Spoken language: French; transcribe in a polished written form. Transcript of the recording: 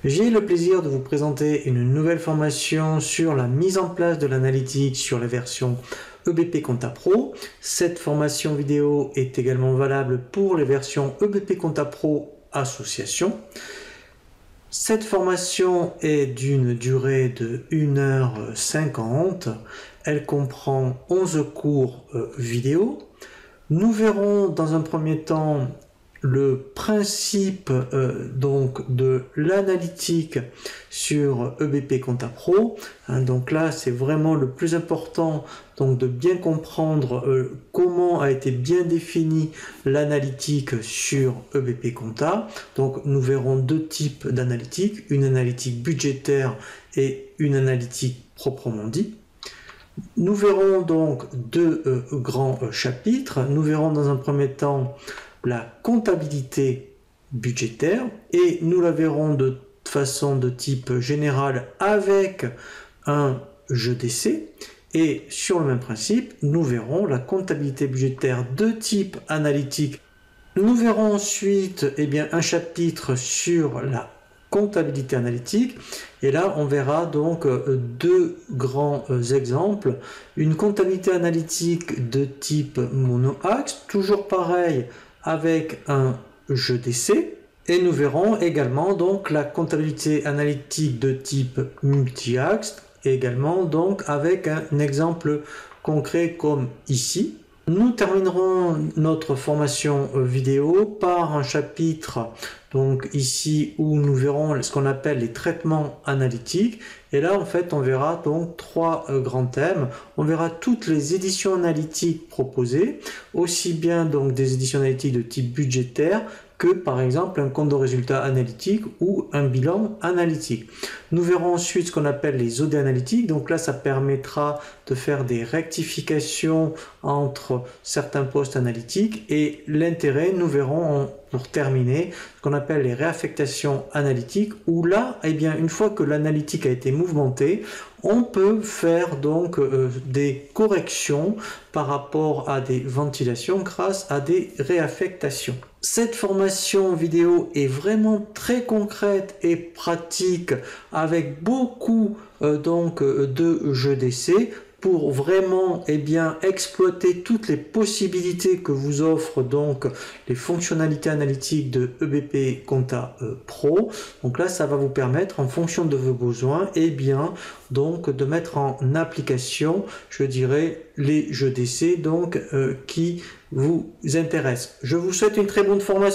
J'ai le plaisir de vous présenter une nouvelle formation sur la mise en place de l'analytique sur la version EBP Compta Pro. Cette formation vidéo est également valable pour les versions EBP Compta Pro Association. Cette formation est d'une durée de 1h50. Elle comprend 11 cours vidéo. Nous verrons dans un premier temps le principe donc de l'analytique sur EBP Compta Pro. Donc là, c'est vraiment le plus important, donc de bien comprendre comment a été bien définie l'analytique sur EBP Compta. Donc nous verrons deux types d'analytique, une analytique budgétaire et une analytique proprement dit. Nous verrons donc deux grands chapitres. Nous verrons dans un premier temps la comptabilité budgétaire et nous la verrons de façon de type général avec un jeu d'essai. Et sur le même principe, nous verrons la comptabilité budgétaire de type analytique. Nous verrons ensuite un chapitre sur la comptabilité analytique, et là on verra donc deux grands exemples. Une comptabilité analytique de type monoaxe, toujours pareil avec un jeu d'essai, et nous verrons également donc la comptabilité analytique de type multi-axe, également donc avec un exemple concret comme ici. Nous terminerons notre formation vidéo par un chapitre donc ici où nous verrons ce qu'on appelle les traitements analytiques, et là en fait on verra donc trois grands thèmes. On verra toutes les éditions analytiques proposées, aussi bien donc des éditions analytiques de type budgétaire que par exemple un compte de résultat analytique ou un bilan analytique. Nous verrons ensuite ce qu'on appelle les OD analytiques, donc là ça permettra de faire des rectifications entre certains postes analytiques, et l'intérêt, nous verrons pour terminer ce qu'on appelle les réaffectations analytiques, où là, une fois que l'analytique a été mouvementée, on peut faire donc des corrections par rapport à des ventilations grâce à des réaffectations. Cette formation vidéo est vraiment très concrète et pratique, avec beaucoup de jeux d'essai pour vraiment exploiter toutes les possibilités que vous offrent donc les fonctionnalités analytiques de EBP Compta Pro. Donc là, ça va vous permettre, en fonction de vos besoins, donc de mettre en application, je dirais, les jeux d'essai qui vous intéressent. Je vous souhaite une très bonne formation.